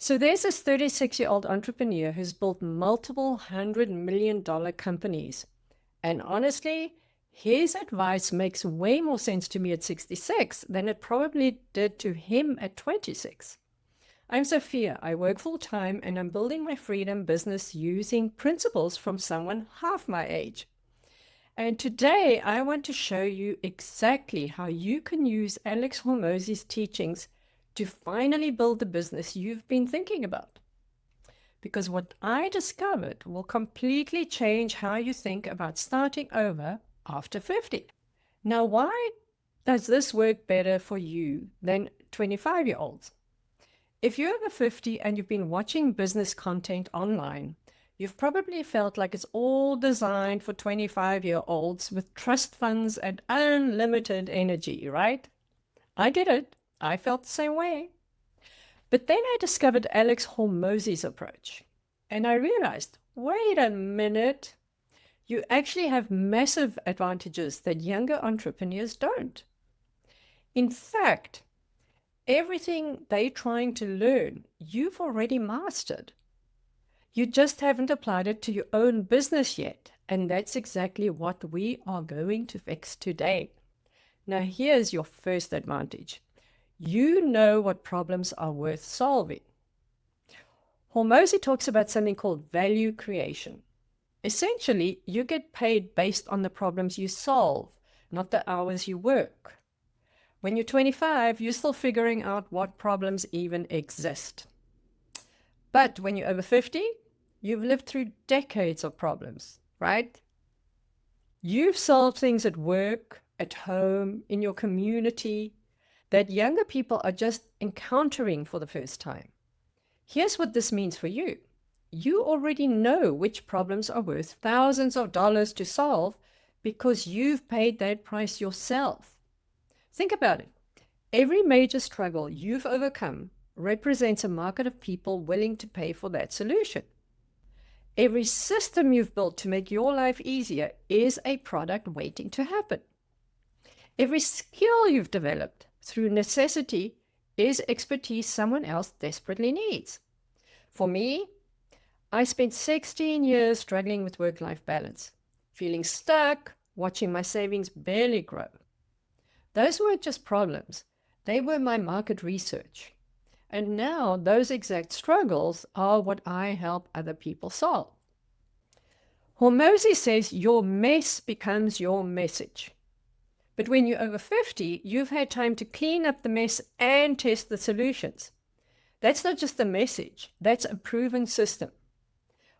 So there's this 36-year-old entrepreneur who's built multiple $100 million companies. And honestly, his advice makes way more sense to me at 66 than it probably did to him at 26. I'm Sophia. I work full time and I'm building my freedom business using principles from someone half my age. And today I want to show you exactly how you can use Alex Hormozi's teachings to finally build the business you've been thinking about. Because what I discovered will completely change how you think about starting over after 50. Now, why does this work better for you than 25-year-olds? If you're over 50 and you've been watching business content online, you've probably felt like it's all designed for 25-year-olds with trust funds and unlimited energy, right? I did it. I felt the same way. But then I discovered Alex Hormozi's approach. And I realized, wait a minute, you actually have massive advantages that younger entrepreneurs don't. In fact, everything they're trying to learn, you've already mastered. You just haven't applied it to your own business yet. And that's exactly what we are going to fix today. Now, here's your first advantage. You know what problems are worth solving. Hormozi talks about something called value creation. Essentially, you get paid based on the problems you solve, not the hours you work. When you're 25, you're still figuring out what problems even exist. But when you're over 50, you've lived through decades of problems, right? You've solved things at work, at home, in your community, that younger people are just encountering for the first time. Here's what this means for you. You already know which problems are worth thousands of dollars to solve because you've paid that price yourself. Think about it. Every major struggle you've overcome represents a market of people willing to pay for that solution. Every system you've built to make your life easier is a product waiting to happen. Every skill you've developed through necessity is expertise someone else desperately needs. For me, I spent 16 years struggling with work-life balance, feeling stuck, watching my savings barely grow. Those weren't just problems. They were my market research. And now those exact struggles are what I help other people solve. Hormozi says your mess becomes your message. But when you're over 50, you've had time to clean up the mess and test the solutions. That's not just a message, that's a proven system.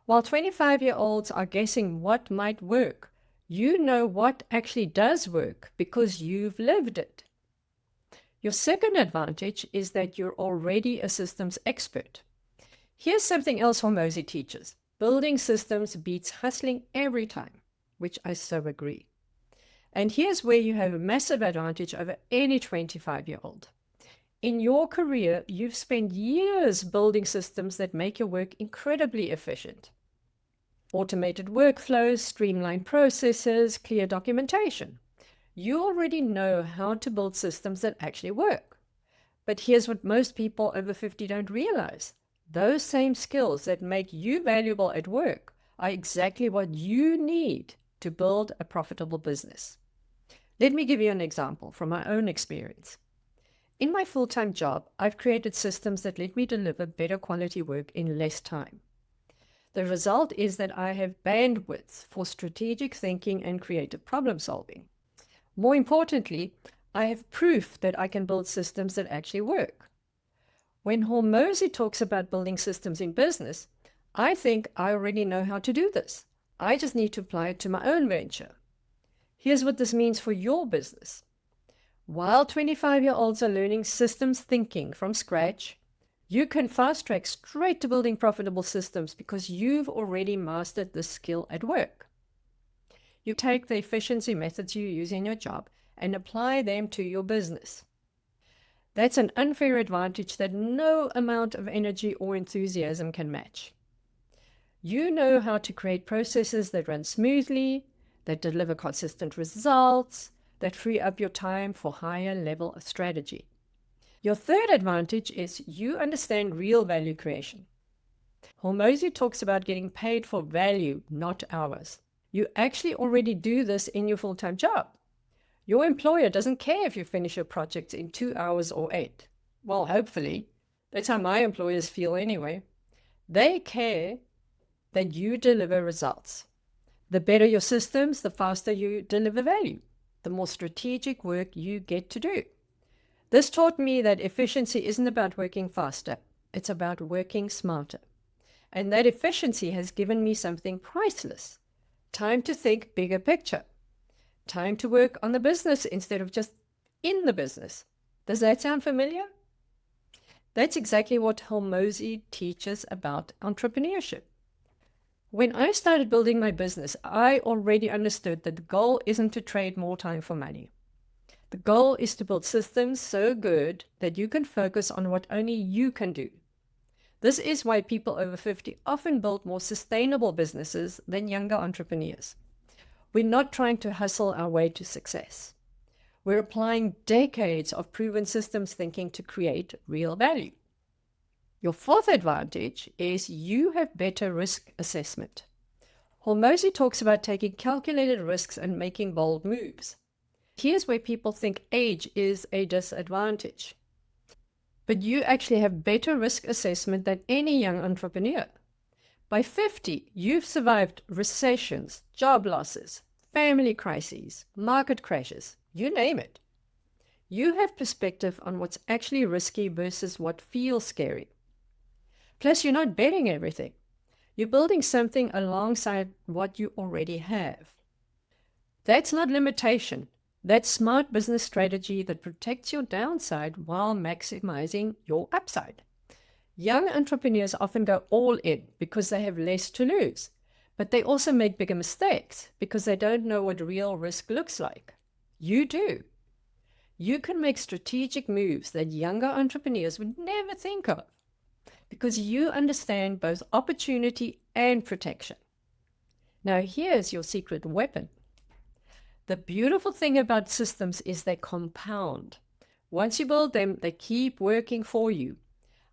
While 25-year-olds are guessing what might work, you know what actually does work because you've lived it. Your second advantage is that you're already a systems expert. Here's something else Hormozi teaches. Building systems beats hustling every time, which I so agree. And here's where you have a massive advantage over any 25-year-old. In your career, you've spent years building systems that make your work incredibly efficient. Automated workflows, streamlined processes, clear documentation. You already know how to build systems that actually work. But here's what most people over 50 don't realize. Those same skills that make you valuable at work are exactly what you need to build a profitable business. Let me give you an example from my own experience. In my full-time job, I've created systems that let me deliver better quality work in less time. The result is that I have bandwidth for strategic thinking and creative problem solving. More importantly, I have proof that I can build systems that actually work. When Hormozi talks about building systems in business, I think I already know how to do this. I just need to apply it to my own venture. Here's what this means for your business. While 25-year-olds are learning systems thinking from scratch, you can fast track straight to building profitable systems because you've already mastered this skill at work. You take the efficiency methods you use in your job and apply them to your business. That's an unfair advantage that no amount of energy or enthusiasm can match. You know how to create processes that run smoothly, that deliver consistent results, that free up your time for higher level of strategy. Your third advantage is you understand real value creation. Hormozi talks about getting paid for value, not hours. You actually already do this in your full-time job. Your employer doesn't care if you finish your projects in 2 hours or 8. Well, hopefully. That's how my employers feel anyway. They care that you deliver results. The better your systems, the faster you deliver value, the more strategic work you get to do. This taught me that efficiency isn't about working faster. It's about working smarter. And that efficiency has given me something priceless. Time to think bigger picture. Time to work on the business instead of just in the business. Does that sound familiar? That's exactly what Hormozi teaches about entrepreneurship. When I started building my business, I already understood that the goal isn't to trade more time for money. The goal is to build systems so good that you can focus on what only you can do. This is why people over 50 often build more sustainable businesses than younger entrepreneurs. We're not trying to hustle our way to success. We're applying decades of proven systems thinking to create real value. Your fourth advantage is you have better risk assessment. Hormozi talks about taking calculated risks and making bold moves. Here's where people think age is a disadvantage. But you actually have better risk assessment than any young entrepreneur. By 50, you've survived recessions, job losses, family crises, market crashes, you name it. You have perspective on what's actually risky versus what feels scary. Plus, you're not betting everything. You're building something alongside what you already have. That's not limitation. That's smart business strategy that protects your downside while maximizing your upside. Young entrepreneurs often go all in because they have less to lose, but they also make bigger mistakes because they don't know what real risk looks like. You do. You can make strategic moves that younger entrepreneurs would never think of because you understand both opportunity and protection. Now, here's your secret weapon. The beautiful thing about systems is they compound. Once you build them, they keep working for you.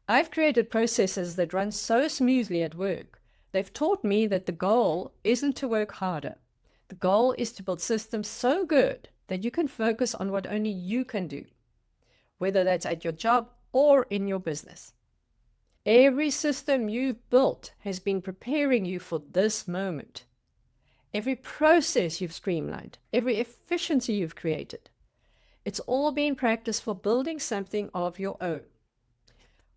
I've created processes that run so smoothly at work. They've taught me that the goal isn't to work harder. The goal is to build systems so good that you can focus on what only you can do, whether that's at your job or in your business. Every system you've built has been preparing you for this moment. Every process you've streamlined, every efficiency you've created, it's all been practiced for building something of your own.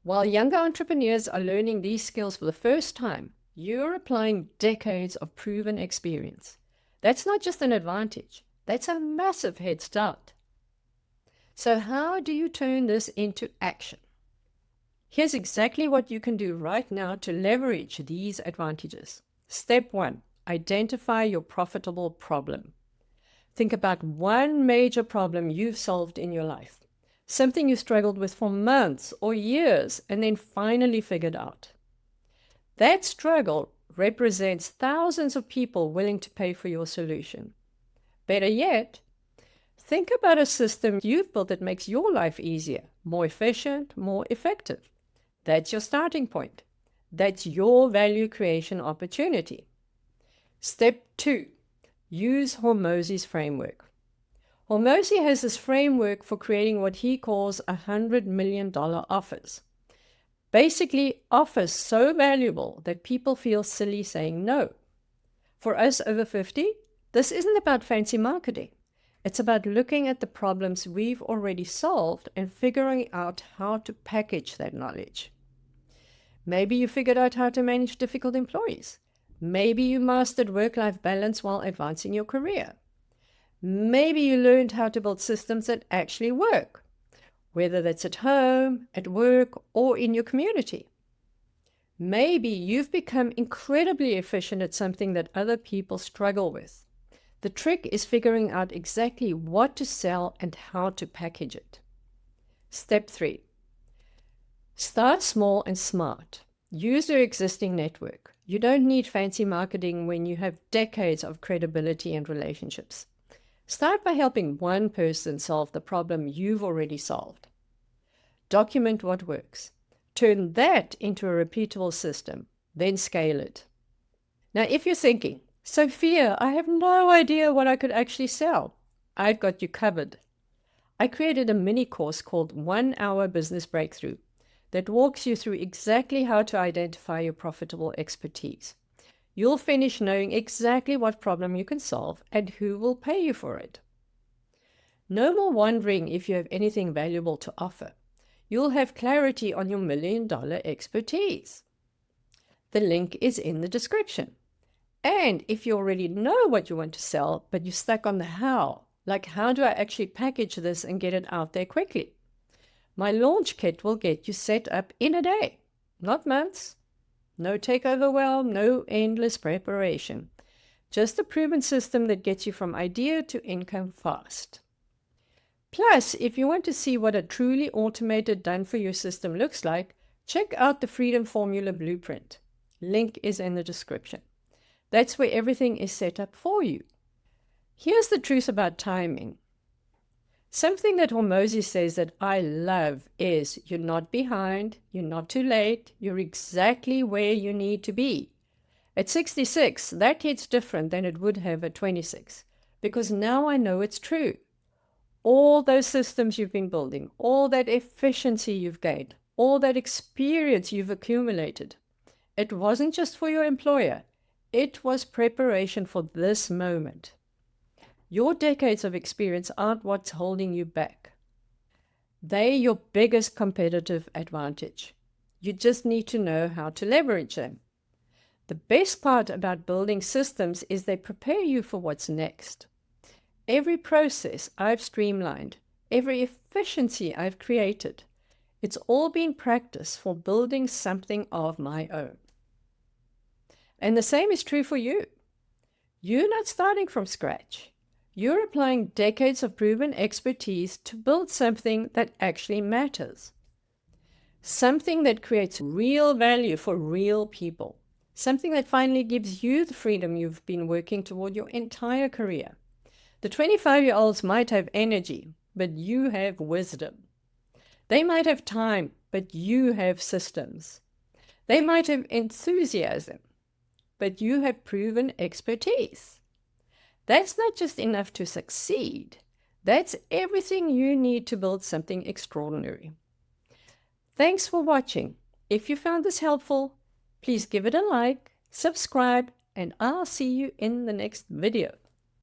While younger entrepreneurs are learning these skills for the first time, you're applying decades of proven experience. That's not just an advantage, that's a massive head start. So how do you turn this into action? Here's exactly what you can do right now to leverage these advantages. Step 1. Identify your profitable problem. Think about one major problem you've solved in your life, something you struggled with for months or years and then finally figured out. That struggle represents thousands of people willing to pay for your solution. Better yet, think about a system you've built that makes your life easier, more efficient, more effective. That's your starting point. That's your value creation opportunity. Step 2, use Hormozi's framework. Hormozi has this framework for creating what he calls $100 million offers. Basically, offers so valuable that people feel silly saying no. For us over 50, this isn't about fancy marketing. It's about looking at the problems we've already solved and figuring out how to package that knowledge. Maybe you figured out how to manage difficult employees. Maybe you mastered work-life balance while advancing your career. Maybe you learned how to build systems that actually work, whether that's at home, at work, or in your community. Maybe you've become incredibly efficient at something that other people struggle with. The trick is figuring out exactly what to sell and how to package it. Step 3. Start small and smart. Use your existing network. You don't need fancy marketing when you have decades of credibility and relationships. Start by helping one person solve the problem you've already solved. document what works, turn that into a repeatable system, then scale it. Now, if you're thinking, Sophia, I have no idea what I could actually sell, I've got you covered. I created a mini course called 1 Hour Business Breakthrough that walks you through exactly how to identify your profitable expertise. You'll finish knowing exactly what problem you can solve and who will pay you for it. No more wondering if you have anything valuable to offer. You'll have clarity on your $1 million expertise. The link is in the description. And if you already know what you want to sell, but you're stuck on the how, like how do I actually package this and get it out there quickly? My launch kit will get you set up in a day, not months. No take overwhelm, no endless preparation. Just a proven system that gets you from idea to income fast. Plus, if you want to see what a truly automated done-for-you system looks like, check out the Freedom Formula Blueprint. Link is in the description. That's where everything is set up for you. Here's the truth about timing. Something that Hormozi says that I love is you're not behind, you're not too late, you're exactly where you need to be. At 66, that hits different than it would have at 26, because now I know it's true. All those systems you've been building, all that efficiency you've gained, all that experience you've accumulated, it wasn't just for your employer. It was preparation for this moment. Your decades of experience aren't what's holding you back. They're your biggest competitive advantage. You just need to know how to leverage them. The best part about building systems is they prepare you for what's next. Every process I've streamlined, every efficiency I've created, it's all been practice for building something of my own. And the same is true for you. You're not starting from scratch. You're applying decades of proven expertise to build something that actually matters. Something that creates real value for real people. Something that finally gives you the freedom you've been working toward your entire career. The 25-year-olds might have energy, but you have wisdom. They might have time, but you have systems. They might have enthusiasm, but you have proven expertise. That's not just enough to succeed. That's everything you need to build something extraordinary. Thanks for watching. If you found this helpful, please give it a like, subscribe, and I'll see you in the next video.